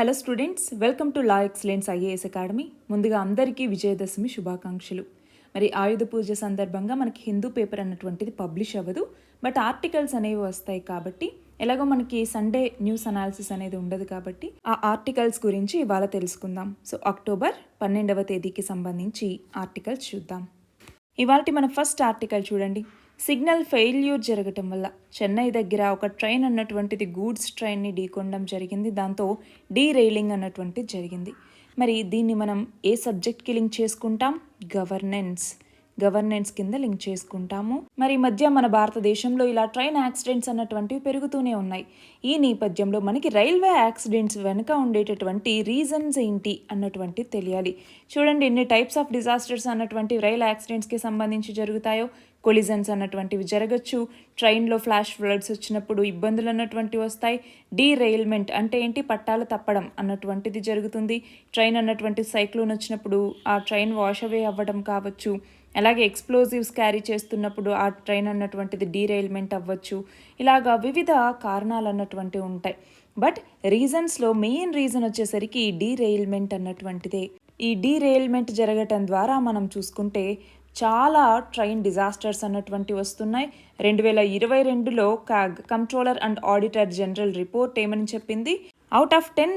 Hello students, welcome to law excellence IAS academy. ముందుగా అందరికీ విజయదశమి శుభాకాంక్షలు. మరి ఆయుధ పూజ సందర్భంగా మనకి హిందూ పేపర్ అన్నటువంటిది పబ్లిష్ అవ్వదు, బట్ ఆర్టికల్స్ అనేవి వస్తాయి. కాబట్టి ఎలాగో మనకి సండే న్యూస్ అనాలిసిస్ అనేది ఉండదు, కాబట్టి ఆ ఆర్టికల్స్ గురించి ఇవాళ తెలుసుకుందాం. సో అక్టోబర్ 12వ తేదీకి సంబంధించి ఆర్టికల్స్ చూద్దాం. ఇవాళ మన ఫస్ట్ ఆర్టికల్ చూడండి. సిగ్నల్ ఫెయిల్యూర్ జరగటం వల్ల చెన్నై దగ్గర ఒక ట్రైన్ అన్నటువంటిది గూడ్స్ ట్రైన్ని ఢీకొనడం జరిగింది. దాంతో డీరైలింగ్ అన్నటువంటిది జరిగింది. మరి దీన్ని మనం ఏ సబ్జెక్ట్కి లింక్ చేసుకుంటాం? గవర్నెన్స్ కింద లింక్ చేసుకుంటాము. మరి ఈ మధ్య మన భారతదేశంలో ఇలా ట్రైన్ యాక్సిడెంట్స్ అన్నటువంటివి పెరుగుతూనే ఉన్నాయి. ఈ నేపథ్యంలో మనకి రైల్వే యాక్సిడెంట్స్ వెనుక ఉండేటటువంటి రీజన్స్ ఏంటి అన్నటువంటిది తెలియాలి. చూడండి, ఎన్ని టైప్స్ ఆఫ్ డిజాస్టర్స్ అన్నటువంటి రైల్ యాక్సిడెంట్స్కి సంబంధించి జరుగుతాయో. కొలిజన్స్ అన్నటువంటివి జరగచ్చు, ట్రైన్లో ఫ్లాష్ ఫ్లడ్స్ వచ్చినప్పుడు ఇబ్బందులు అన్నటువంటివి వస్తాయి. డీరైల్మెంట్ అంటే ఏంటి? పట్టాలు తప్పడం అన్నటువంటిది జరుగుతుంది. ట్రైన్ అన్నటువంటి సైక్లోన్ వచ్చినప్పుడు ఆ ట్రైన్ వాష్ అవే అవ్వడం కావచ్చు. అలాగే ఎక్స్ప్లోజివ్స్ క్యారీ చేస్తున్నప్పుడు ఆ ట్రైన్ అన్నటువంటిది డీరైల్మెంట్ అవ్వచ్చు. ఇలాగా వివిధ కారణాలు అన్నటువంటివి ఉంటాయి. బట్ రీజన్స్లో మెయిన్ రీజన్ వచ్చేసరికి డీరైల్మెంట్ అన్నటువంటిదే. ఈ డీరైల్మెంట్ జరగటం ద్వారా మనం చూసుకుంటే చాలా ట్రైన్ డిజాస్టర్స్ అన్నటువంటి వస్తున్నాయి. 2022లో controller and auditor general report ఏమని చెప్పింది? అవుట్ ఆఫ్ 10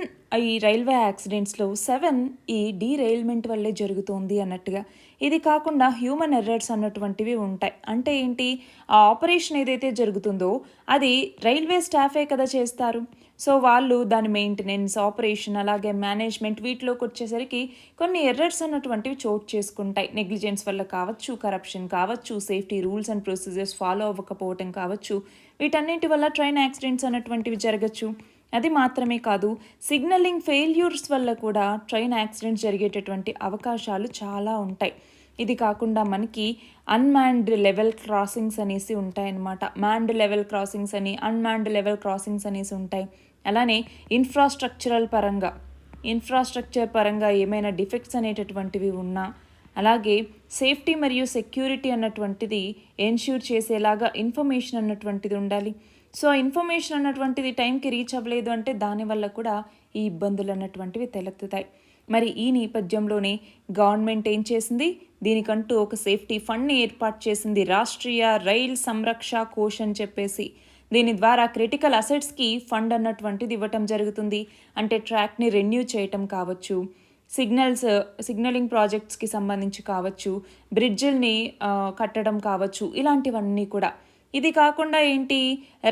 ఈ రైల్వే యాక్సిడెంట్స్లో 7 ఈ డీరైల్మెంట్ వల్లే జరుగుతోంది అన్నట్టుగా. ఇది కాకుండా హ్యూమన్ ఎర్రర్స్ అన్నటువంటివి ఉంటాయి. అంటే ఏంటి? ఆ ఆపరేషన్ ఏదైతే జరుగుతుందో అది రైల్వే స్టాఫే కదా చేస్తారు. సో వాళ్ళు దాని మెయింటెనెన్స్, ఆపరేషన్, అలాగే మేనేజ్మెంట్ వీటిలోకి వచ్చేసరికి కొన్ని ఎర్రర్స్ అన్నటువంటివి చోటు చేసుకుంటాయి. నెగ్లిజెన్స్ వల్ల కావచ్చు, కరప్షన్ కావచ్చు, safety rules and procedures follow అవ్వకపోవటం కావచ్చు. వీటన్నిటి వల్ల ట్రైన్ యాక్సిడెంట్స్ అన్నటువంటివి జరగచ్చు. అది మాత్రమే కాదు, సిగ్నలింగ్ ఫెయిల్యూర్స్ వల్ల కూడా ట్రైన్ యాక్సిడెంట్స్ జరిగేటటువంటి అవకాశాలు చాలా ఉంటాయి. ఇది కాకుండా మనకి అన్మాన్డ్ లెవెల్ క్రాసింగ్స్ అనేసి ఉంటాయన్నమాట. మ్యాన్డ్ లెవెల్ క్రాసింగ్స్ అని, అన్మాన్డ్ లెవెల్ క్రాసింగ్స్ అనేసి ఉంటాయి. అలానే ఇన్ఫ్రాస్ట్రక్చర్ పరంగా ఏమైనా డిఫెక్ట్స్ అనేటటువంటివి ఉన్నా, అలాగే సేఫ్టీ మరియు సెక్యూరిటీ అన్నటువంటిది ఎన్ష్యూర్ చేసేలాగా ఇన్ఫర్మేషన్ అన్నటువంటిది ఉండాలి. సో ఆ ఇన్ఫర్మేషన్ అన్నటువంటిది టైంకి రీచ్ అవ్వలేదు అంటే దానివల్ల కూడా ఈ ఇబ్బందులు అన్నటువంటివి తలెత్తుతాయి. మరి ఈ నేపథ్యంలోనే గవర్నమెంట్ ఏం చేసింది? దీనికంటూ ఒక సేఫ్టీ ఫండ్ని ఏర్పాటు చేసింది, రాష్ట్రీయ రైల్ సంరక్ష కోష్ అని చెప్పేసి. దీని ద్వారా క్రిటికల్ అసెట్స్కి ఫండ్ అన్నటువంటిది ఇవ్వటం జరుగుతుంది. అంటే ట్రాక్ని రెన్యూ చేయటం కావచ్చు, సిగ్నలింగ్ ప్రాజెక్ట్స్కి సంబంధించి కావచ్చు, బ్రిడ్జిల్ని కట్టడం కావచ్చు, ఇలాంటివన్నీ కూడా. ఇది కాకుండా ఏంటి?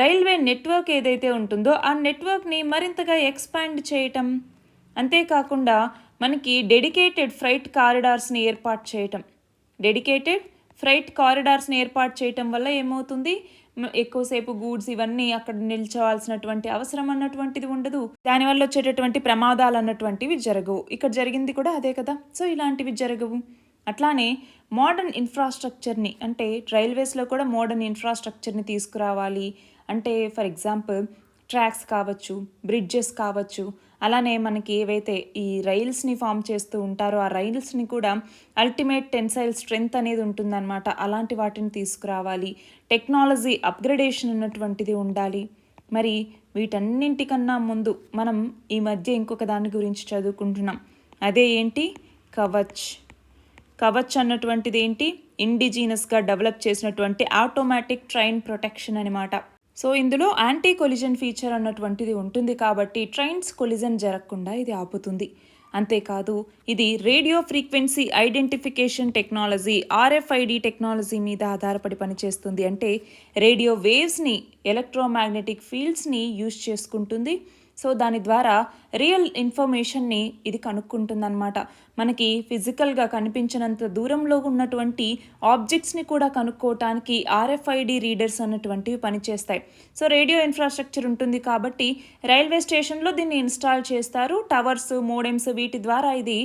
రైల్వే నెట్వర్క్ ఏదైతే ఉంటుందో ఆ నెట్వర్క్ని మరింతగా ఎక్స్పాండ్ చేయటం. అంతేకాకుండా మనకి డెడికేటెడ్ ఫ్రైట్ కారిడార్స్ని ఏర్పాటు చేయటం వల్ల ఏమవుతుంది? ఎక్కువసేపు గూడ్స్ ఇవన్నీ అక్కడ నిల్చోవాల్సినటువంటి అవసరం అన్నటువంటిది ఉండదు. దానివల్ల వచ్చేటటువంటి ప్రమాదాలు అన్నటువంటివి జరగవు. ఇక్కడ జరిగింది కూడా అదే కదా. సో ఇలాంటివి జరగవు. అట్లానే మోడర్న్ ఇన్ఫ్రాస్ట్రక్చర్ని, అంటే రైల్వేస్లో కూడా మోడర్న్ ఇన్ఫ్రాస్ట్రక్చర్ని తీసుకురావాలి. అంటే ఫర్ ఎగ్జాంపుల్ ట్రాక్స్ కావచ్చు, బ్రిడ్జెస్ కావచ్చు. అలానే మనకి ఏవైతే ఈ రైల్స్ని ఫామ్ చేస్తూ ఉంటారో ఆ రైల్స్ని కూడా అల్టిమేట్ టెన్సైల్ స్ట్రెంగ్త్ అనేది ఉంటుందన్నమాట. అలాంటి వాటిని తీసుకురావాలి. టెక్నాలజీ అప్గ్రేడేషన్ అన్నటువంటిది ఉండాలి. మరి వీటన్నింటికన్నా ముందు మనం ఈ మధ్య ఇంకొక దాని గురించి చదువుకుంటున్నాం. అదే ఏంటి? కవచ్ అన్నటువంటిది ఏంటి? ఇండిజీనస్గా డెవలప్ చేసినటువంటి ఆటోమేటిక్ ట్రైన్ ప్రొటెక్షన్ అనమాట. సో ఇందులో యాంటీ కొలిజన్ ఫీచర్ అన్నటువంటిది ఉంటుంది, కాబట్టి ట్రైన్స్ కొలిజన్ జరగకుండా ఇది ఆపుతుంది. అంతేకాదు, ఇది radio frequency identification technology, RFID technology మీద ఆధారపడి పనిచేస్తుంది. అంటే రేడియో వేవ్స్ని, ఎలక్ట్రోమాగ్నెటిక్ ఫీల్డ్స్ని యూజ్ చేసుకుంటుంది. సో దాని ద్వారా రియల్ ఇన్ఫర్మేషన్ని ఇది కనుక్కుంటుందన్నమాట. మనకి ఫిజికల్గా కనిపించినంత దూరంలో ఉన్నటువంటి ఆబ్జెక్ట్స్ని కూడా కనుక్కోవటానికి RFID రీడర్స్ అన్నటువంటివి పనిచేస్తాయి. సో రేడియో ఇన్ఫ్రాస్ట్రక్చర్ ఉంటుంది కాబట్టి రైల్వే స్టేషన్లో దీన్ని ఇన్స్టాల్ చేస్తారు. టవర్స్, మోడెమ్స్ వీటి ద్వారా ఇది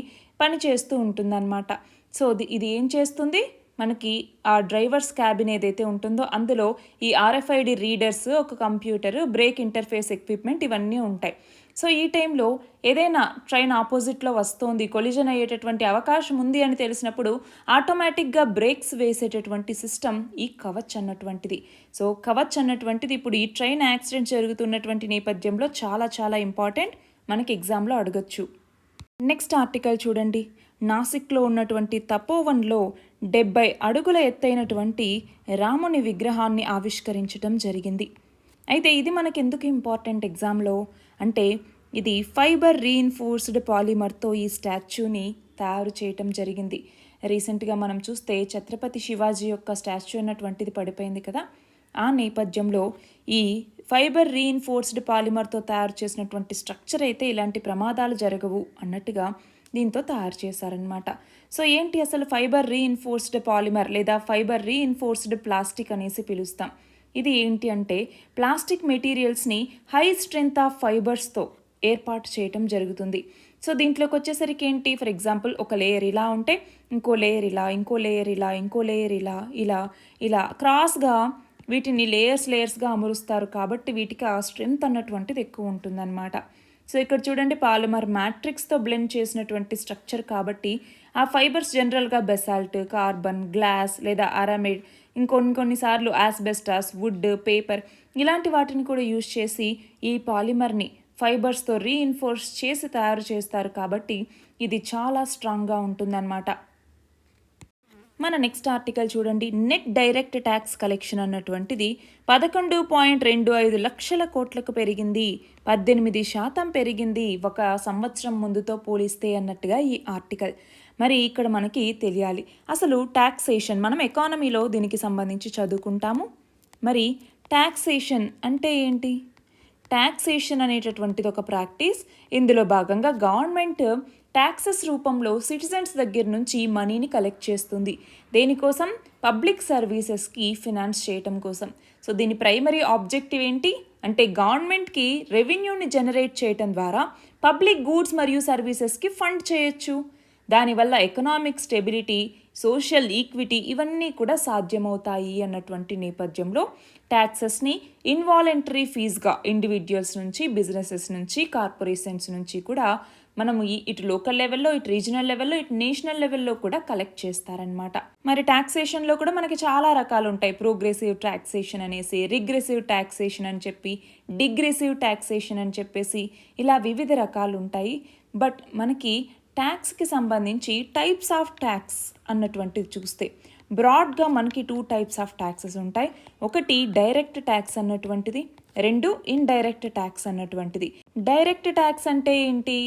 పనిచేస్తూ ఉంటుందన్నమాట. సో ఇది ఏం చేస్తుంది? మనకి ఆ డ్రైవర్స్ క్యాబిన్ ఏదైతే ఉంటుందో అందులో ఈ RFID రీడర్స్, ఒక కంప్యూటర్, బ్రేక్ ఇంటర్ఫేస్ ఎక్విప్మెంట్ ఇవన్నీ ఉంటాయి. సో ఈ టైంలో ఏదైనా ట్రైన్ ఆపోజిట్లో వస్తోంది, కొలిజన్ అయ్యేటటువంటి అవకాశం ఉంది అని తెలిసినప్పుడు ఆటోమేటిక్గా బ్రేక్స్ వేసేటటువంటి సిస్టమ్ ఈ కవచ్ అన్నటువంటిది. సో కవచ్ అన్నటువంటిది ఇప్పుడు ఈ ట్రైన్ యాక్సిడెంట్ జరుగుతున్నటువంటి నేపథ్యంలో చాలా చాలా ఇంపార్టెంట్. మనకి ఎగ్జామ్లో అడగచ్చు. నెక్స్ట్ ఆర్టికల్ చూడండి. నాసిక్లో ఉన్నటువంటి తపోవన్లో 70 అడుగుల ఎత్తైనటువంటి రాముని విగ్రహాన్ని ఆవిష్కరించడం జరిగింది. అయితే ఇది మనకి ఎందుకు ఇంపార్టెంట్ ఎగ్జామ్లో అంటే ఇది ఫైబర్ రీఇన్ఫోర్స్డ్ పాలిమర్తో ఈ స్టాచ్యూని తయారు చేయటం జరిగింది. రీసెంట్గా మనం చూస్తే ఛత్రపతి శివాజీ యొక్క స్టాచ్యూ అన్నటువంటిది పడిపోయింది కదా. ఆ నేపథ్యంలో ఈ ఫైబర్ రీఇన్ఫోర్స్డ్ పాలిమర్తో తయారు చేసినటువంటి స్ట్రక్చర్ అయితే ఇలాంటి ప్రమాదాలు జరగవు అన్నట్టుగా దీంతో తయారు చేశారనమాట. సో ఏంటి అసలు ఫైబర్ రీఇన్ఫోర్స్డ్ పాలిమర్ లేదా ఫైబర్ రీఇన్ఫోర్స్డ్ ప్లాస్టిక్ అనేసి పిలుస్తాం. ఇది ఏంటి అంటే ప్లాస్టిక్ మెటీరియల్స్ని హై స్ట్రెంగ్త్ ఆఫ్ ఫైబర్స్తో ఏర్పాటు చేయటం జరుగుతుంది. సో దీంట్లోకి వచ్చేసరికి ఏంటి, ఫర్ ఎగ్జాంపుల్ ఒక లేయర్ ఇలా ఉంటే ఇంకో లేయర్ ఇలా, ఇంకో లేయర్ ఇలా, ఇంకో లేయర్ ఇలా, ఇలా ఇలా క్రాస్గా వీటిని లేయర్స్గా అమరుస్తారు. కాబట్టి వీటికి ఆ స్ట్రెంగ్త్ అన్నటువంటిది ఎక్కువ ఉంటుందన్నమాట. సో ఇక్కడ చూడండి, పాలిమర్ మ్యాట్రిక్స్తో బ్లెండ్ చేసినటువంటి స్ట్రక్చర్ కాబట్టి ఆ ఫైబర్స్ జనరల్గా బెసాల్ట్, కార్బన్, గ్లాస్ లేదా అరామైడ్, కొన్నిసార్లు ఆస్బెస్టాస్, వుడ్, పేపర్ ఇలాంటి వాటిని కూడా యూజ్ చేసి ఈ పాలిమర్ని ఫైబర్స్తో రీఇన్ఫోర్స్ చేసి తయారు చేస్తారు. కాబట్టి ఇది చాలా స్ట్రాంగ్గా ఉంటుందన్నమాట. మన నెక్స్ట్ ఆర్టికల్ చూడండి. నెట్ డైరెక్ట్ ట్యాక్స్ కలెక్షన్ అన్నటువంటిది 11.25 లక్షల కోట్లకు పెరిగింది, 18% పెరిగింది ఒక సంవత్సరం ముందుతో పోలిస్తే అన్నట్టుగా ఈ ఆర్టికల్. మరి ఇక్కడ మనకి తెలియాలి అసలు టాక్సేషన్, మనం ఎకానమీలో దీనికి సంబంధించి చదువుకుంటాము. మరి టాక్సేషన్ అంటే ఏంటి? టాక్సేషన్ అనేటటువంటిది ఒక ప్రాక్టీస్. ఇందులో భాగంగా గవర్నమెంట్ ట్యాక్సెస్ రూపంలో సిటిజన్స్ దగ్గర నుంచి మనీని కలెక్ట్ చేస్తుంది. దేనికోసం? పబ్లిక్ సర్వీసెస్కి ఫినాన్స్ చేయటం కోసం. సో దీని ప్రైమరీ ఆబ్జెక్టివ్ ఏంటి అంటే గవర్నమెంట్కి రెవెన్యూని జనరేట్ చేయటం ద్వారా పబ్లిక్ గూడ్స్ మరియు సర్వీసెస్కి ఫండ్ చేయొచ్చు. దానివల్ల ఎకనామిక్ స్టెబిలిటీ, సోషల్ ఈక్విటీ ఇవన్నీ కూడా సాధ్యమవుతాయి అన్నటువంటి నేపథ్యంలో ట్యాక్సెస్ని ఇన్వాలంటరీ ఫీజ్గా ఇండివిజువల్స్ నుంచి, బిజినెసెస్ నుంచి, కార్పొరేషన్స్ నుంచి కూడా మనము ఇటు లోకల్ లెవెల్లో, ఇటు రీజనల్ లెవెల్లో, ఇటు నేషనల్ లెవెల్లో కూడా కలెక్ట్ చేస్తారనమాట. మరి ట్యాక్సేషన్లో కూడా మనకి చాలా రకాలు ఉంటాయి. ప్రోగ్రెసివ్ ట్యాక్సేషన్ అనేసి, రిగ్రెసివ్ ట్యాక్సేషన్ అని చెప్పి, డిగ్రెసివ్ ట్యాక్సేషన్ అని చెప్పేసి ఇలా వివిధ రకాలు ఉంటాయి. బట్ మనకి ట్యాక్స్కి సంబంధించి టైప్స్ ఆఫ్ ట్యాక్స్ అన్నటువంటిది చూస్తే బ్రాడ్గా మనకి 2 టైప్స్ ఆఫ్ ట్యాక్సెస్ ఉంటాయి. ఒకటి డైరెక్ట్ ట్యాక్స్ అన్నటువంటిది, 2 ఇండైరెక్ట్ ట్యాక్స్ అన్నటువంటిది. డైరెక్ట్ ట్యాక్స్ అంటే ఏంటి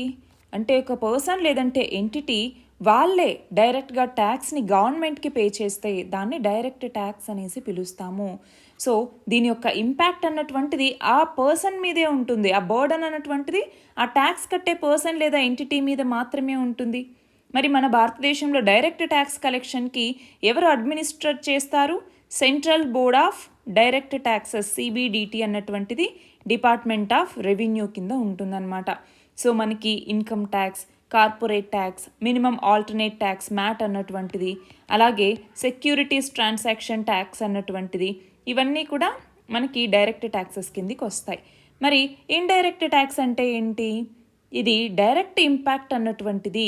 అంటే ఒక పర్సన్ లేదంటే ఎంటిటీ వాళ్ళే డైరెక్ట్గా ట్యాక్స్ని గవర్నమెంట్కి పే చేస్తే దాన్ని డైరెక్ట్ ట్యాక్స్ అనేసి పిలుస్తాము. సో దీని యొక్క ఇంపాక్ట్ అన్నటువంటిది ఆ పర్సన్ మీదే ఉంటుంది. ఆ బర్డన్ అన్నటువంటిది ఆ ట్యాక్స్ కట్టే పర్సన్ లేదా ఎంటిటీ మీద మాత్రమే ఉంటుంది. మరి మన భారతదేశంలో డైరెక్ట్ ట్యాక్స్ కలెక్షన్కి ఎవరు అడ్మినిస్ట్రేట్ చేస్తారు? Central board of direct taxes, CBDT అన్నటువంటిది డిపార్ట్మెంట్ ఆఫ్ రెవెన్యూ కింద ఉంటుందన్నమాట. సో మనకి income tax, corporate tax, minimum alternate tax MAT అన్నటువంటిది, అలాగే సెక్యూరిటీస్ ట్రాన్సాక్షన్ ట్యాక్స్ అన్నటువంటిది, ఇవన్నీ కూడా మనకి డైరెక్ట్ ట్యాక్సెస్ కిందికి వస్తాయి. మరి ఇండైరెక్ట్ ట్యాక్స్ అంటే ఏంటి? ఇది డైరెక్ట్ ఇంపాక్ట్ అన్నటువంటిది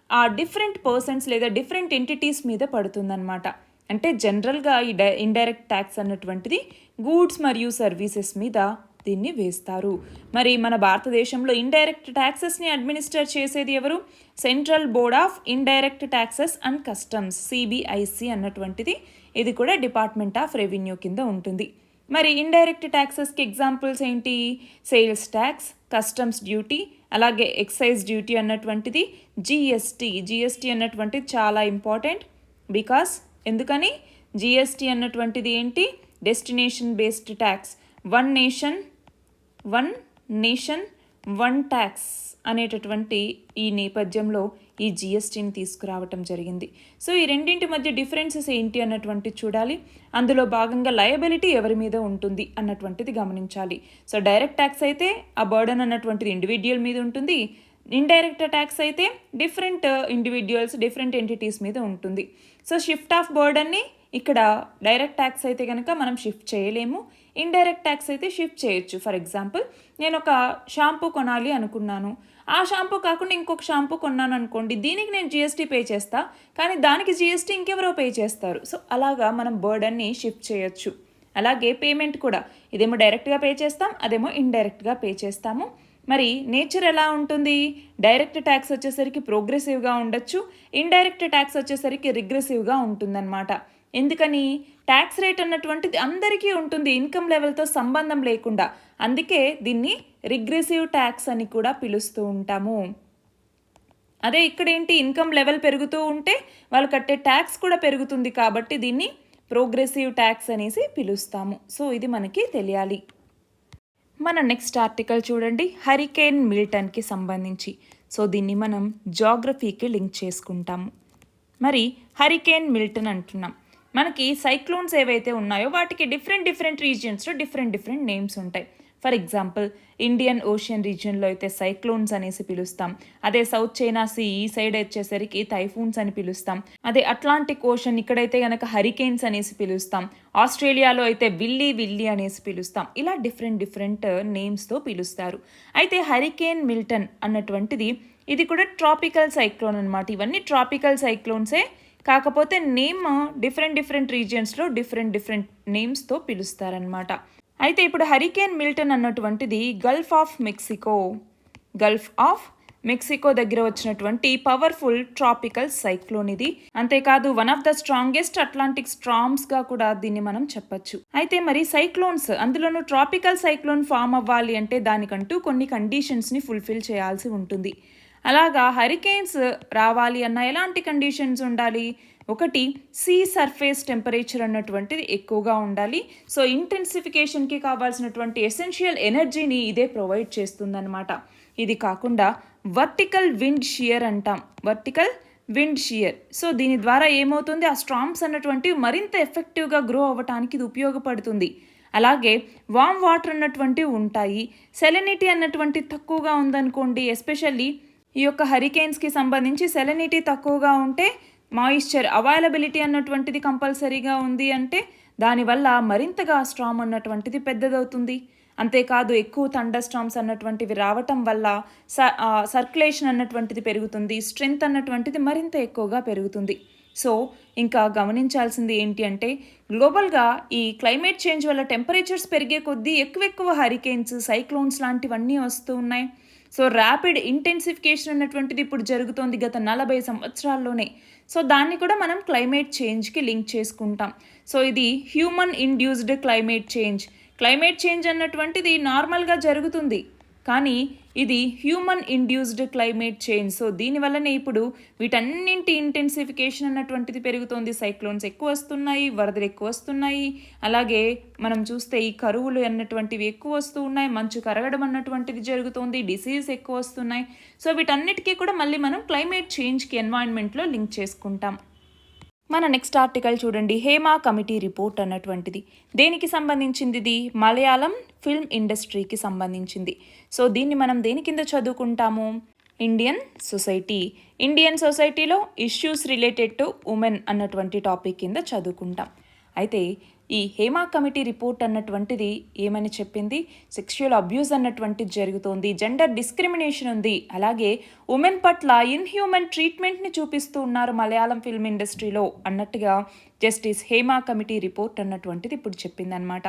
ఆ డిఫరెంట్ పర్సన్స్ లేదా డిఫరెంట్ ఎంటిటీస్ మీద పడుతుందన్నమాట. అంటే జనరల్గా ఈ ఇండైరెక్ట్ ట్యాక్స్ అన్నటువంటిది గూడ్స్ మరియు సర్వీసెస్ మీద దీన్ని వేస్తారు. మరి మన భారతదేశంలో ఇండైరెక్ట్ ట్యాక్సెస్ని అడ్మినిస్టర్ చేసేది ఎవరు? Central board of indirect taxes and customs, CBIC అన్నటువంటిది. ఇది కూడా డిపార్ట్మెంట్ ఆఫ్ రెవెన్యూ కింద ఉంటుంది. మరి ఇండైరెక్ట్ ట్యాక్సెస్కి ఎగ్జాంపుల్స్ ఏంటి? సేల్స్ ట్యాక్స్, కస్టమ్స్ డ్యూటీ, అలాగే ఎక్సైజ్ డ్యూటీ అన్నటువంటిది, జిఎస్టీ అన్నటువంటిది చాలా ఇంపార్టెంట్. బికాస్ ఎందుకని? జిఎస్టీ అన్నటువంటిది ఏంటి? Destination based tax, one nation one tax అనేటటువంటి ఈ నేపథ్యంలో ఈ జిఎస్టీని తీసుకురావటం జరిగింది. సో ఈ రెండింటి మధ్య డిఫరెన్సెస్ ఏంటి అన్నటువంటి చూడాలి. అందులో భాగంగా లయబిలిటీ ఎవరి మీద ఉంటుంది అన్నటువంటిది గమనించాలి. సో డైరెక్ట్ ట్యాక్స్ అయితే ఆ బర్డన్ అన్నటువంటిది ఇండివిజువల్ మీద ఉంటుంది. ఇండైరెక్ట్ ట్యాక్స్ అయితే డిఫరెంట్ ఇండివిజువల్స్, డిఫరెంట్ ఎంటిటీస్ మీద ఉంటుంది. సో షిఫ్ట్ ఆఫ్ బర్డన్ని ఇక్కడ డైరెక్ట్ ట్యాక్స్ అయితే కనుక మనం షిఫ్ట్ చేయలేము, ఇండైరెక్ట్ ట్యాక్స్ అయితే షిఫ్ట్ చేయొచ్చు. ఫర్ ఎగ్జాంపుల్, నేను ఒక షాంపూ కొనాలి అనుకున్నాను, ఆ షాంపూ కాకుండా ఇంకొక షాంపూ కొన్నాను అనుకోండి, దీనికి నేను జిఎస్టీ పే చేస్తా, కానీ దానికి జిఎస్టీ ఇంకెవరో పే చేస్తారు. సో అలాగా మనం బర్డన్ని షిఫ్ట్ చేయొచ్చు. అలాగే పేమెంట్ కూడా, ఇదేమో డైరెక్ట్గా పే చేస్తాం, అదేమో ఇండైరెక్ట్గా పే చేస్తాము. మరి నేచర్ ఎలా ఉంటుంది? డైరెక్ట్ ట్యాక్స్ వచ్చేసరికి ప్రోగ్రెసివ్గా ఉండొచ్చు, ఇండైరెక్ట్ ట్యాక్స్ వచ్చేసరికి రిగ్రెసివ్గా ఉంటుందన్నమాట. ఎందుకని? ట్యాక్స్ రేట్ అన్నటువంటిది అందరికీ ఉంటుంది, ఇన్కమ్ లెవెల్తో సంబంధం లేకుండా. అందుకే దీన్ని రిగ్రెసివ్ ట్యాక్స్ అని కూడా పిలుస్తూ ఉంటాము. అదే ఇక్కడ ఏంటి, ఇన్కమ్ లెవెల్ పెరుగుతూ ఉంటే వాళ్ళు కట్టే ట్యాక్స్ కూడా పెరుగుతుంది కాబట్టి దీన్ని ప్రోగ్రెసివ్ ట్యాక్స్ అనేసి పిలుస్తాము. సో ఇది మనకి తెలియాలి. మన నెక్స్ట్ ఆర్టికల్ చూడండి, హరికేన్ మిల్టన్కి సంబంధించి. సో దీన్ని మనం జాగ్రఫీకి లింక్ చేసుకుంటాము. మరి హరికేన్ మిల్టన్ అంటున్నాం. మనకి సైక్లోన్స్ ఏవైతే ఉన్నాయో వాటికి డిఫరెంట్ రీజియన్స్లో డిఫరెంట్ నేమ్స్ ఉంటాయి. ఫర్ ఎగ్జాంపుల్ ఇండియన్ ఓషన్ రీజియన్లో అయితే సైక్లోన్స్ అనేసి పిలుస్తాం. అదే సౌత్ చైనా సీ ఈ సైడ్ వచ్చేసరికి టైఫూన్స్ అని పిలుస్తాం. అదే అట్లాంటిక్ ఓషన్ ఇక్కడైతే కనుక హరికేన్స్ అనేసి పిలుస్తాం. ఆస్ట్రేలియాలో అయితే విల్లీ అనేసి పిలుస్తాం. ఇలా డిఫరెంట్ నేమ్స్తో పిలుస్తారు. అయితే హరికేన్ మిల్టన్ అన్నటువంటిది ఇది కూడా ట్రాపికల్ సైక్లోన్ అనమాట. ఇవన్నీ ట్రాపికల్ సైక్లోన్సే, కాకపోతే నేమ్ డిఫరెంట్ రీజియన్స్లో డిఫరెంట్ నేమ్స్తో పిలుస్తారనమాట. అయితే ఇప్పుడు హరికేన్ మిల్టన్ అన్నటువంటిది గల్ఫ్ ఆఫ్ మెక్సికో దగ్గర వచ్చినటువంటి పవర్ఫుల్ ట్రాపికల్ సైక్లోన్ ఇది. అంతేకాదు one of the strongest Atlantic స్ట్రామ్స్గా కూడా దీన్ని మనం చెప్పచ్చు. అయితే మరి సైక్లోన్స్, అందులోనూ ట్రాపికల్ సైక్లోన్ ఫామ్ అవ్వాలి అంటే దానికంటూ కొన్ని కండిషన్స్ని ఫుల్ఫిల్ చేయాల్సి ఉంటుంది. అలాగా హరికేన్స్ రావాలి అన్న ఎలాంటి కండిషన్స్ ఉండాలి? ఒకటి, సీ సర్ఫేస్ టెంపరేచర్ అన్నటువంటిది ఎక్కువగా ఉండాలి. సో ఇంటెన్సిఫికేషన్కి కావాల్సినటువంటి ఎసెన్షియల్ ఎనర్జీని ఇదే ప్రొవైడ్ చేస్తుందన్నమాట. ఇది కాకుండా వర్టికల్ విండ్ షియర్ అంటాం, సో దీని ద్వారా ఏమవుతుంది, ఆ స్ట్రామ్స్ అన్నటువంటివి మరింత ఎఫెక్టివ్గా గ్రో అవ్వటానికి ఇది ఉపయోగపడుతుంది. అలాగే వామ్ వాటర్ అన్నటువంటివి ఉంటాయి. సెలెనిటీ అన్నటువంటి తక్కువగా ఉందనుకోండి, ఎస్పెషల్లీ ఈ యొక్క హరికేన్స్కి సంబంధించి సెలెనిటీ తక్కువగా ఉంటే, మాయిశ్చర్ అవైలబిలిటీ అన్నటువంటిది కంపల్సరీగా ఉంది అంటే దానివల్ల మరింతగా స్ట్రామ్ అన్నటువంటిది పెద్దదవుతుంది. అంతేకాదు ఎక్కువ థండర్ స్టార్మ్స్ అన్నటువంటివి రావటం వల్ల సర్క్యులేషన్ అన్నటువంటిది పెరుగుతుంది, స్ట్రెంగ్త్ అన్నటువంటిది మరింత ఎక్కువగా పెరుగుతుంది. సో ఇంకా గమనించాల్సింది ఏంటి అంటే, గ్లోబల్గా ఈ క్లైమేట్ చేంజ్ వల్ల టెంపరేచర్స్ పెరిగే కొద్దీ ఎక్కువ హరికేన్స్, సైక్లోన్స్ లాంటివన్నీ వస్తూ ఉన్నాయి. సో ర్యాపిడ్ ఇంటెన్సిఫికేషన్ అన్నటువంటిది ఇప్పుడు జరుగుతోంది గత 40 సంవత్సరాల్లోనే. సో దాన్ని కూడా మనం క్లైమేట్ చేంజ్కి లింక్ చేసుకుంటాం. సో ఇది హ్యూమన్ ఇండ్యూస్డ్ క్లైమేట్ చేంజ్ అన్నటువంటిది నార్మల్గా జరుగుతుంది, కానీ ఇది human induced climate change. So దీనివల్లనే ఇప్పుడు వీటన్నింటి ఇంటెన్సిఫికేషన్ అన్నటువంటిది పెరుగుతోంది. సైక్లోన్స్ ఎక్కువ వస్తున్నాయి, వరదలు ఎక్కువ వస్తున్నాయి, అలాగే మనం చూస్తే ఈ కరువులు అన్నటువంటివి ఎక్కువ వస్తూ ఉన్నాయి, మంచు కరగడం అన్నటువంటిది జరుగుతోంది, డిసీజ్ ఎక్కువ వస్తున్నాయి. సో వీటన్నిటికీ కూడా మళ్ళీ మనం క్లైమేట్ చేంజ్కి ఎన్వైరన్మెంట్లో లింక్ చేసుకుంటాం. మన నెక్స్ట్ ఆర్టికల్ చూడండి, హేమా కమిటీ రిపోర్ట్ అన్నటువంటిది. దేనికి సంబంధించింది ఇది? మలయాళం ఫిల్మ్ ఇండస్ట్రీకి సంబంధించింది. సో దీన్ని మనం దేని కింద చదువుకుంటాము? ఇండియన్ సొసైటీలో ఇష్యూస్ రిలేటెడ్ టు ఉమెన్ అన్నటువంటి టాపిక్ కింద చదువుకుంటాం. అయితే ఈ హేమా కమిటీ రిపోర్ట్ అన్నటువంటిది ఏమని చెప్పింది? సెక్షువల్ అబ్యూస్ అన్నటువంటిది జరుగుతోంది, జెండర్ డిస్క్రిమినేషన్ ఉంది, అలాగే ఉమెన్ పట్ల ఇన్హ్యూమన్ ట్రీట్మెంట్ని చూపిస్తూ ఉన్నారు మలయాళం ఫిల్మ్ ఇండస్ట్రీలో అన్నట్టుగా జస్టిస్ హేమా కమిటీ రిపోర్ట్ అన్నటువంటిది ఇప్పుడు చెప్పిందనమాట.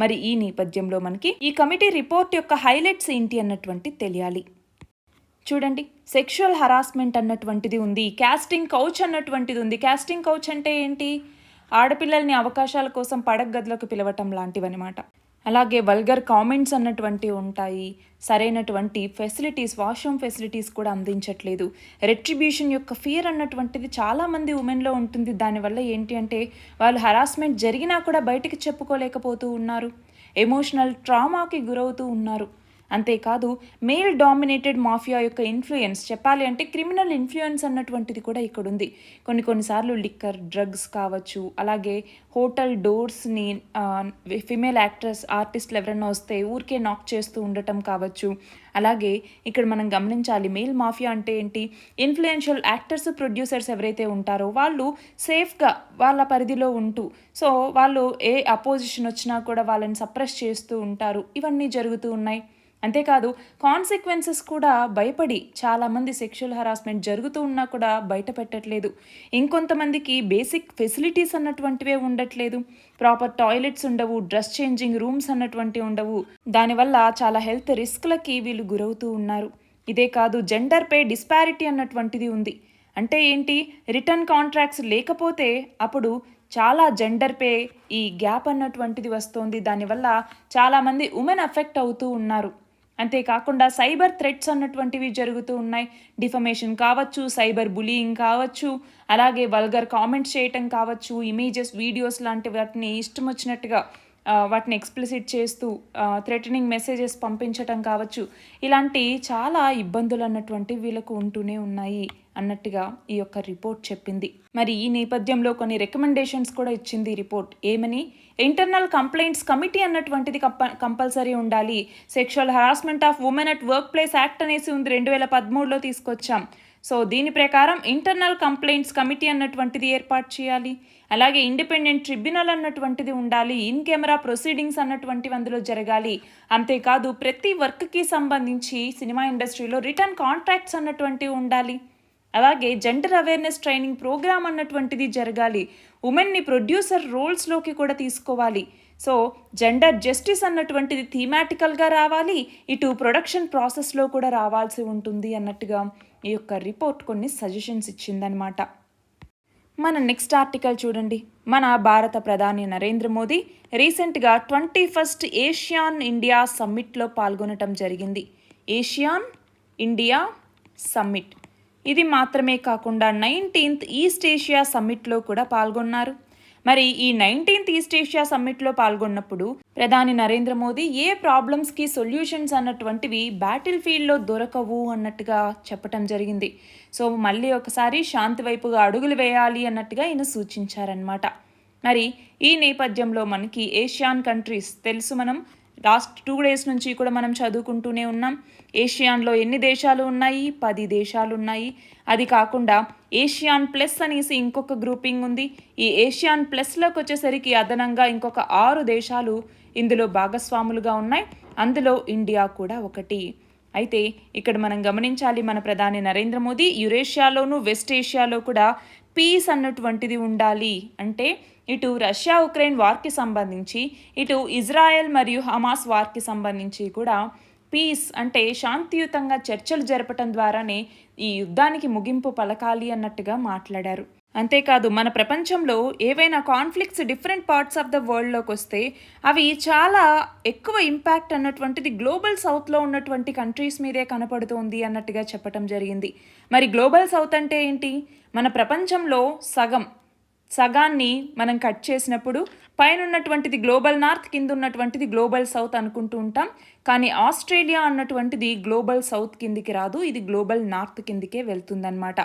మరి ఈ నేపథ్యంలో మనకి ఈ కమిటీ రిపోర్ట్ యొక్క హైలైట్స్ ఏంటి అన్నటువంటిది తెలియాలి. చూడండి, సెక్షువల్ హరాస్మెంట్ అన్నటువంటిది ఉంది, కాస్టింగ్ కౌచ్ అన్నటువంటిది ఉంది. కాస్టింగ్ కౌచ్ అంటే ఏంటి? ఆడపిల్లల్ని అవకాశాల కోసం పడక గదిలోకి పిలవటం లాంటివన్నమాట. అలాగే వల్గర్ కామెంట్స్ అన్నటువంటివి ఉంటాయి, సరైనటువంటి ఫెసిలిటీస్, వాష్రూమ్ ఫెసిలిటీస్ కూడా అందించట్లేదు. రెట్రిబ్యూషన్ యొక్క ఫియర్ అన్నటువంటిది చాలామంది ఉమెన్లో ఉంటుంది. దానివల్ల ఏంటి అంటే వాళ్ళు హరాస్మెంట్ జరిగినా కూడా బయటికి చెప్పుకోలేకపోతూ ఉన్నారు, ఎమోషనల్ ట్రామాకి గురవుతూ ఉన్నారు. అంతేకాదు మేల్ డామినేటెడ్ మాఫియా యొక్క ఇన్ఫ్లుయెన్స్, చెప్పాలి అంటే క్రిమినల్ ఇన్ఫ్లుయెన్స్ అన్నటువంటిది కూడా ఇక్కడ ఉంది. కొన్నిసార్లు లిక్కర్, డ్రగ్స్ కావచ్చు, అలాగే హోటల్ డోర్స్ని ఫిమేల్ ఆర్టిస్టులు ఎవరైనా వస్తే ఊరికే నాక్ చేస్తూ ఉండటం కావచ్చు. అలాగే ఇక్కడ మనం గమనించాలి, మేల్ మాఫియా అంటే ఏంటి? ఇన్ఫ్లుయెన్షియల్ యాక్టర్స్, ప్రొడ్యూసర్స్ ఎవరైతే ఉంటారో వాళ్ళు సేఫ్గా వాళ్ళ పరిధిలో ఉంటూ, సో వాళ్ళు ఏ అపోజిషన్ వచ్చినా కూడా వాళ్ళని సప్రెస్ చేస్తూ ఉంటారు. ఇవన్నీ జరుగుతూ ఉన్నాయి. అంతేకాదు కాన్సిక్వెన్సెస్ కూడా భయపడి చాలామంది సెక్షువల్ హరాస్మెంట్ జరుగుతూ ఉన్నా కూడా బయట పెట్టట్లేదు. ఇంకొంతమందికి బేసిక్ ఫెసిలిటీస్ అన్నటువంటివే ఉండట్లేదు. ప్రాపర్ టాయిలెట్స్ ఉండవు, డ్రెస్ చేంజింగ్ రూమ్స్ అన్నటువంటివి ఉండవు. దానివల్ల చాలా హెల్త్ రిస్క్లకి వీళ్ళు గురవుతూ ఉన్నారు. ఇదే కాదు, జెండర్ పే డిస్పారిటీ అన్నటువంటిది ఉంది. అంటే ఏంటి, రిటర్న్ కాంట్రాక్ట్స్ లేకపోతే అప్పుడు చాలా జెండర్ పే ఈ గ్యాప్ అన్నటువంటిది వస్తుంది. దానివల్ల చాలామంది ఉమెన్ అఫెక్ట్ అవుతూ ఉన్నారు. అంతేకాకుండా సైబర్ థ్రెట్స్ అన్నటువంటివి జరుగుతూ ఉన్నాయి. డిఫమేషన్ కావచ్చు, సైబర్ బులీయింగ్ కావచ్చు, అలాగే వల్గర్ కామెంట్స్ చేయటం కావచ్చు, ఇమేజెస్, వీడియోస్ లాంటి వాటిని ఇష్టం వచ్చినట్టుగా వాటిని ఎక్స్ప్లిసిట్ చేస్తూ థ్రెటనింగ్ మెసేజెస్ పంపించటం కావచ్చు. ఇలాంటి చాలా ఇబ్బందులు అన్నటువంటి వీళ్ళకు ఉంటూనే ఉన్నాయి అన్నట్టుగా ఈ యొక్క రిపోర్ట్ చెప్పింది. మరి ఈ నేపథ్యంలో కొన్ని రికమెండేషన్స్ కూడా ఇచ్చింది ఈ రిపోర్ట్. ఏమని, ఇంటర్నల్ కంప్లైంట్స్ కమిటీ అన్నటువంటిది కంపల్సరీ ఉండాలి. Sexual harassment of women at work place act అనేసి ఉంది, 2013లో తీసుకొచ్చాం. సో దీని ప్రకారం ఇంటర్నల్ కంప్లైంట్స్ కమిటీ అన్నటువంటిది ఏర్పాటు చేయాలి. అలాగే ఇండిపెండెంట్ ట్రిబ్యునల్ అన్నటువంటిది ఉండాలి. ఇన్ కెమెరా ప్రొసీడింగ్స్ అన్నటువంటివి అందులో జరగాలి. అంతేకాదు ప్రతి వర్క్కి సంబంధించి సినిమా ఇండస్ట్రీలో రిటర్న్ కాంట్రాక్ట్స్ అన్నటువంటివి ఉండాలి. అలాగే జెండర్ అవేర్నెస్ ట్రైనింగ్ ప్రోగ్రామ్ అన్నటువంటిది జరగాలి. ఉమెన్ని ప్రొడ్యూసర్ రోల్స్లోకి కూడా తీసుకోవాలి. సో జెండర్ జస్టిస్ అన్నటువంటిది థీమాటికల్గా రావాలి, ఇటు ప్రొడక్షన్ ప్రాసెస్లో కూడా రావాల్సి ఉంటుంది అన్నట్టుగా ఈ యొక్క రిపోర్ట్ కొన్ని సజెషన్స్ ఇచ్చిందనమాట. మన నెక్స్ట్ ఆర్టికల్ చూడండి. మన భారత ప్రధాని నరేంద్ర మోదీ రీసెంట్గా 21st ఏషియాన్ ఇండియా సమ్మిట్లో పాల్గొనటం జరిగింది. ఏషియాన్ ఇండియా సమ్మిట్ ఇది మాత్రమే కాకుండా 19th ఈస్ట్ ఏషియా సమ్మిట్లో కూడా పాల్గొన్నారు. మరి ఈ 19th ఈస్ట్ ఏషియా సమ్మిట్లో పాల్గొన్నప్పుడు ప్రధాని నరేంద్ర మోదీ ఏ ప్రాబ్లమ్స్కి సొల్యూషన్స్ అన్నటువంటివి బ్యాటిల్ ఫీల్డ్లో దొరకవు అన్నట్టుగా చెప్పటం జరిగింది. సో మళ్ళీ ఒకసారి శాంతి వైపుగా అడుగులు వేయాలి అన్నట్టుగా ఈయన సూచించారనమాట. మరి ఈ నేపథ్యంలో మనకి ఏషియాన్ కంట్రీస్ తెలుసు, మనం లాస్ట్ 2 days నుంచి కూడా మనం చదువుకుంటూనే ఉన్నాం. ఏషియాన్లో ఎన్ని దేశాలు ఉన్నాయి? 10 దేశాలు ఉన్నాయి. అది కాకుండా ఏషియాన్ ప్లస్ అనేసి ఇంకొక గ్రూపింగ్ ఉంది. ఈ ఏషియాన్ ప్లస్లోకి వచ్చేసరికి అదనంగా ఇంకొక 6 దేశాలు ఇందులో భాగస్వాములుగా ఉన్నాయి. అందులో ఇండియా కూడా ఒకటి. అయితే ఇక్కడ మనం గమనించాలి, మన ప్రధాని నరేంద్ర మోదీ యురేషియాలోను వెస్ట్ ఏషియాలో కూడా పీస్ అన్నటువంటిది ఉండాలి. అంటే ఇటు రష్యా ఉక్రెయిన్ వార్కి సంబంధించి, ఇటు ఇజ్రాయెల్ మరియు హమాస్ వార్కి సంబంధించి కూడా పీస్ అంటే శాంతియుతంగా చర్చలు జరపటం ద్వారానే ఈ యుద్ధానికి ముగింపు పలకాలి అన్నట్టుగా మాట్లాడారు. అంతేకాదు మన ప్రపంచంలో ఏవైనా conflicts different parts of the వరల్డ్లోకి వస్తే అవి చాలా ఎక్కువ ఇంపాక్ట్ అన్నటువంటిది గ్లోబల్ సౌత్లో ఉన్నటువంటి కంట్రీస్ మీదే కనపడుతోంది అన్నట్టుగా చెప్పటం జరిగింది. మరి గ్లోబల్ సౌత్ అంటే ఏంటి? మన ప్రపంచంలో సగాన్ని మనం కట్ చేసినప్పుడు పైన ఉన్నటువంటిది గ్లోబల్ నార్త్, కింద ఉన్నటువంటిది గ్లోబల్ సౌత్ అనుకుంటూ ఉంటాం. కానీ ఆస్ట్రేలియా అన్నటువంటిది గ్లోబల్ సౌత్ కిందికి రాదు, ఇది గ్లోబల్ నార్త్ కిందికే వెళ్తుందన్నమాట.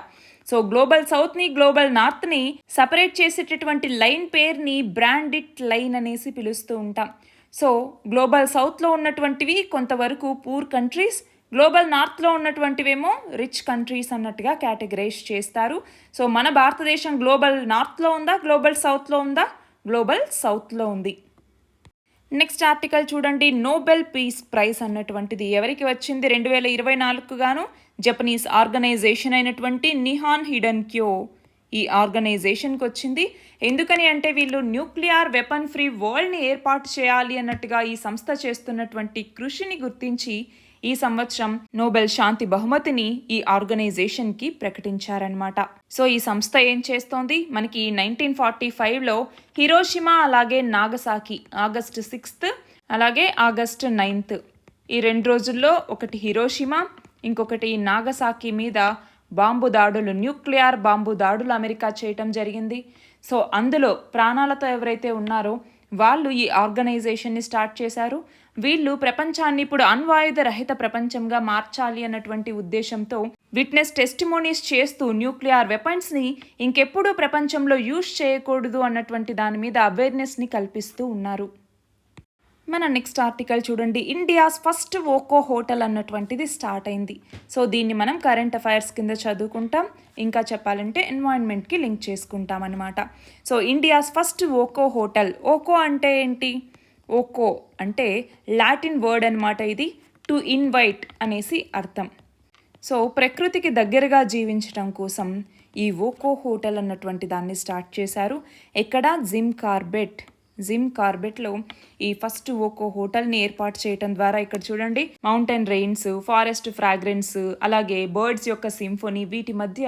సో గ్లోబల్ సౌత్ని గ్లోబల్ నార్త్ని సపరేట్ చేసేటటువంటి లైన్ పేరుని బ్రాండిట్ లైన్ అనేసి పిలుస్తూ ఉంటాం. సో గ్లోబల్ సౌత్లో ఉన్నటువంటివి కొంతవరకు పూర్ కంట్రీస్, గ్లోబల్ నార్త్లో ఉన్నటువంటివేమో రిచ్ కంట్రీస్ అన్నట్టుగా కేటగరైజ్ చేస్తారు. సో మన భారతదేశం గ్లోబల్ నార్త్లో ఉందా, గ్లోబల్ సౌత్లో ఉందా? గ్లోబల్ సౌత్లో ఉంది. నెక్స్ట్ ఆర్టికల్ చూడండి. నోబెల్ పీస్ ప్రైజ్ అన్నటువంటిది ఎవరికి వచ్చింది? 2024 గాను జపనీస్ ఆర్గనైజేషన్ అయినటువంటి నిహాన్ హిడెన్క్యో ఈ ఆర్గనైజేషన్కి వచ్చింది. ఎందుకని అంటే వీళ్ళు న్యూక్లియర్ వెపన్ ఫ్రీ వరల్డ్ని ఏర్పాటు చేయాలి అన్నట్టుగా ఈ సంస్థ చేస్తున్నటువంటి కృషిని గుర్తించి ఈ సంవత్సరం నోబెల్ శాంతి బహుమతిని ఈ ఆర్గనైజేషన్కి ప్రకటించారనమాట. సో ఈ సంస్థ ఏం చేస్తోంది? మనకి 1945లో హిరోషిమా అలాగే నాగసాకి August 6th అలాగే August 9th ఈ 2 రోజుల్లో ఒకటి హిరోషిమా ఇంకొకటి నాగసాకి మీద బాంబు దాడులు, న్యూక్లియర్ బాంబు దాడులు అమెరికా చేయటం జరిగింది. సో అందులో ప్రాణాలతో ఎవరైతే ఉన్నారో వాళ్ళు ఈ ఆర్గనైజేషన్ని స్టార్ట్ చేశారు. వీళ్ళు ప్రపంచాన్ని ఇప్పుడు అణ్వాయుధ రహిత ప్రపంచంగా మార్చాలి అన్నటువంటి ఉద్దేశంతో విట్నెస్ టెస్టిమోనీస్ చేస్తూ న్యూక్లియర్ వెపన్స్ని ఇంకెప్పుడూ ప్రపంచంలో యూజ్ చేయకూడదు అన్నటువంటి దాని మీద అవేర్నెస్ని కల్పిస్తూ ఉన్నారు. మన నెక్స్ట్ ఆర్టికల్ చూడండి. ఇండియాస్ ఫస్ట్ ఓకో హోటల్ అన్నటువంటిది స్టార్ట్ అయింది. సో దీన్ని మనం కరెంట్ అఫైర్స్ కింద చదువుకుంటాం, ఇంకా చెప్పాలంటే ఎన్వైరన్మెంట్కి లింక్ చేసుకుంటాం అనమాట. సో ఇండియాస్ ఫస్ట్ ఓకో హోటల్. ఓకో అంటే ఏంటి? ఓకో అంటే లాటిన్ వర్డ్ అనమాట. ఇది టు ఇన్వైట్ అనేసి అర్థం. సో ప్రకృతికి దగ్గరగా జీవించడం కోసం ఈ ఓకో హోటల్ అన్నటువంటి దాన్ని స్టార్ట్ చేశారు. ఎక్కడ? జిమ్ కార్బెట్లో ఈ ఫస్ట్ ఓకో హోటల్ని ఏర్పాటు చేయడం ద్వారా ఇక్కడ చూడండి మౌంటైన్ రెయిన్స్, ఫారెస్ట్ ఫ్రాగ్రెన్స్, అలాగే బర్డ్స్ యొక్క సింఫోనీ వీటి మధ్య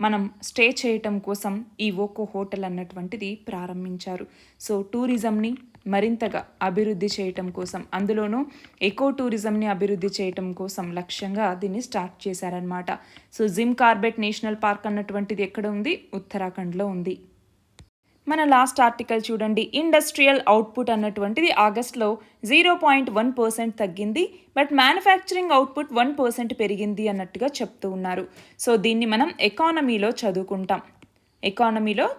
మనం స్టే చేయటం కోసం ఈ ఓకో హోటల్ అన్నటువంటిది ప్రారంభించారు. సో టూరిజంని మరింతగా అభివృద్ధి చేయటం కోసం, అందులోనూ ఎకో టూరిజంని అభివృద్ధి చేయటం కోసం లక్ష్యంగా దీన్ని స్టార్ట్ చేశారనమాట. So Jim Corbett national park అన్నటువంటిది ఎక్కడ ఉంది? ఉత్తరాఖండ్లో ఉంది. మన లాస్ట్ ఆర్టికల్ చూడండి. ఇండస్ట్రియల్ అవుట్పుట్ అన్నటువంటిది ఆగస్ట్లో 0.1% తగ్గింది, బట్ మ్యానుఫ్యాక్చరింగ్ అవుట్పుట్ 1% పెరిగింది అన్నట్టుగా చెప్తూ ఉన్నారు. సో దీన్ని మనం ఎకానమీలో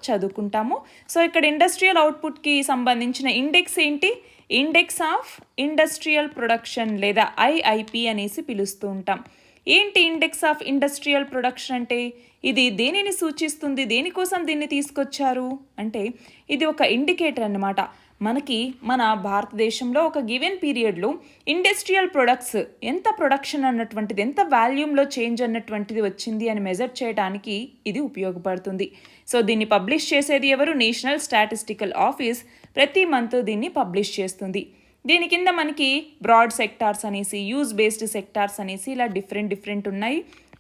చదువుకుంటాము. సో ఇక్కడ ఇండస్ట్రియల్ అవుట్పుట్కి సంబంధించిన ఇండెక్స్ ఏంటి? ఇండెక్స్ ఆఫ్ ఇండస్ట్రియల్ ప్రొడక్షన్ లేదా ఐఐపి అనేసి పిలుస్తూ ఉంటాం. ఏంటి ఇండెక్స్ ఆఫ్ ఇండస్ట్రియల్ ప్రొడక్షన్ అంటే? ఇది దేనిని సూచిస్తుంది? దేనికోసం దీన్ని తీసుకొచ్చారు అంటే ఇది ఒక ఇండికేటర్ అన్నమాట. మనకి మన భారతదేశంలో ఒక గివెన్ పీరియడ్లో ఇండస్ట్రియల్ ప్రొడక్ట్స్ ఎంత ప్రొడక్షన్ అన్నటువంటిది, ఎంత వాల్యూమ్లో చేంజ్ అన్నటువంటిది వచ్చింది అని మెజర్ చేయడానికి ఇది ఉపయోగపడుతుంది. సో దీన్ని పబ్లిష్ చేసేది ఎవరు? నేషనల్ స్టాటిస్టికల్ ఆఫీస్ ప్రతి మంత్ దీన్ని పబ్లిష్ చేస్తుంది. దీని కింద మనకి బ్రాడ్ సెక్టార్స్ అనేసి, యూజ్ బేస్డ్ సెక్టార్స్ అనేసి ఇలా డిఫరెంట్ ఉన్నాయి.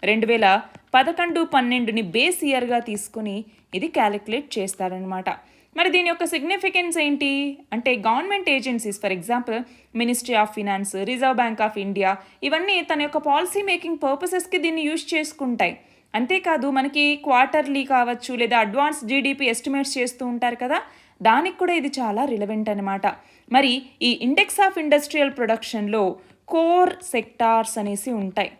2011-12ని బేస్ ఇయర్గా తీసుకుని ఇది క్యాలిక్యులేట్ చేస్తారనమాట. మరి దీని యొక్క సిగ్నిఫికెన్స్ ఏంటి అంటే government agencies, for example ministry of finance, reserve bank of India, ఇవన్నీ తన యొక్క పాలసీ మేకింగ్ పర్పసెస్కి దీన్ని యూజ్ చేసుకుంటాయి. అంతేకాదు మనకి క్వార్టర్లీ కావచ్చు లేదా అడ్వాన్స్ జీడిపి ఎస్టిమేట్స్ చేస్తూ ఉంటారు కదా, దానికి కూడా ఇది చాలా రిలవెంట్ అనమాట. మరి ఈ ఇండెక్స్ ఆఫ్ ఇండస్ట్రియల్ ప్రొడక్షన్లో కోర్ సెక్టార్స్ అనేసి ఉంటాయి.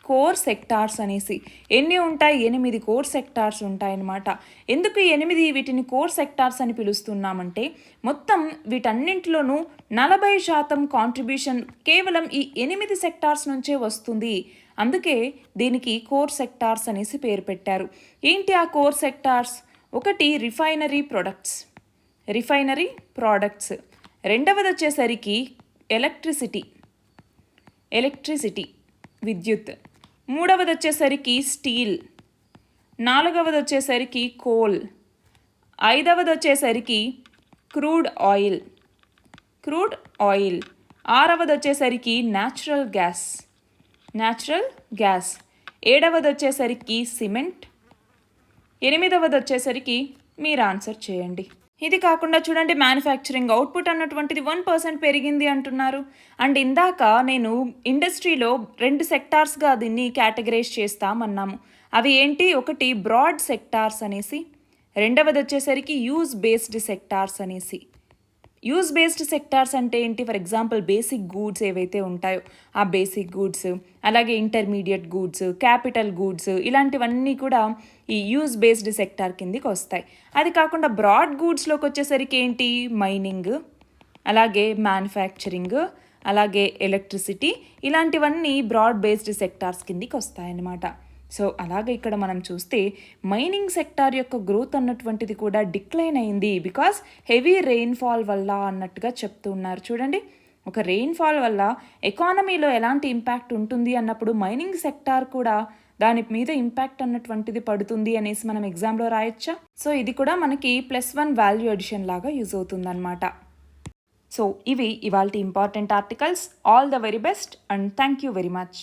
కోర్ సెక్టార్స్ అనేసి ఎన్ని ఉంటాయి? 8 కోర్ సెక్టార్స్ ఉంటాయన్నమాట. ఎందుకు 8 వీటిని కోర్ సెక్టార్స్ అని పిలుస్తున్నామంటే మొత్తం వీటన్నింటిలోనూ 40% కాంట్రిబ్యూషన్ కేవలం ఈ 8 సెక్టార్స్ నుంచే వస్తుంది. అందుకే దీనికి కోర్ సెక్టార్స్ అనేసి పేరు పెట్టారు. ఏంటి ఆ కోర్ సెక్టార్స్? ఒకటి రిఫైనరీ ప్రోడక్ట్స్, రెండవది వచ్చేసరికి ఎలక్ట్రిసిటీ విద్యుత్, మూడవది వచ్చేసరికి స్టీల్, నాలుగవది వచ్చేసరికి కోల్, ఐదవది వచ్చేసరికి క్రూడ్ ఆయిల్, ఆరవది వచ్చేసరికి న్యాచురల్ గ్యాస్, ఏడవది వచ్చేసరికి సిమెంట్, ఎనిమిదవది వచ్చేసరికి మీరు ఆన్సర్ చేయండి. ఇది కాకుండా చూడండి మ్యానుఫ్యాక్చరింగ్ అవుట్పుట్ అన్నటువంటిది 1% పెరిగింది అంటున్నారు. అండ్ ఇందాక నేను ఇండస్ట్రీలో 2 సెక్టార్స్గా దీన్ని కేటగరైజ్ చేస్తామన్నాము. అవి ఏంటి? ఒకటి బ్రాడ్ సెక్టార్స్ అనేసి, రెండవది వచ్చేసరికి యూజ్ బేస్డ్ సెక్టార్స్ అనేసి. యూజ్ బేస్డ్ సెక్టార్స్ అంటే ఏంటి? ఫర్ ఎగ్జాంపుల్ బేసిక్ గూడ్స్ ఏవైతే ఉంటాయో ఆ బేసిక్ గూడ్స్, అలాగే ఇంటర్మీడియట్ గూడ్స్, క్యాపిటల్ గూడ్స్, ఇలాంటివన్నీ కూడా ఈ యూజ్ బేస్డ్ సెక్టార్ కిందికి వస్తాయి. అది కాకుండా బ్రాడ్ గూడ్స్లోకి వచ్చేసరికి ఏంటి? మైనింగ్, అలాగే మ్యానుఫ్యాక్చరింగ్, అలాగే ఎలక్ట్రిసిటీ, ఇలాంటివన్నీ బ్రాడ్ బేస్డ్ సెక్టార్స్ కిందికి వస్తాయన్నమాట. సో అలాగే ఇక్కడ మనం చూస్తే మైనింగ్ సెక్టార్ యొక్క గ్రోత్ అన్నటువంటిది కూడా డిక్లైన్ అయింది బికాస్ హెవీ రెయిన్ఫాల్ వల్ల అన్నట్టుగా చెప్తూ ఉన్నారు. చూడండి, ఒక రెయిన్ఫాల్ వల్ల ఎకానమీలో ఎలాంటి ఇంపాక్ట్ ఉంటుంది అన్నప్పుడు మైనింగ్ సెక్టార్ కూడా దాని మీద ఇంపాక్ట్ అన్నటువంటిది పడుతుంది అనేసి మనం ఎగ్జామ్లో రాయొచ్చా? సో ఇది కూడా మనకి +1 వాల్యూ అడిషన్ లాగా యూజ్ అవుతుంది అనమాట. సో ఇవి ఇవాల్టి important articles. All the very best and thank you very much.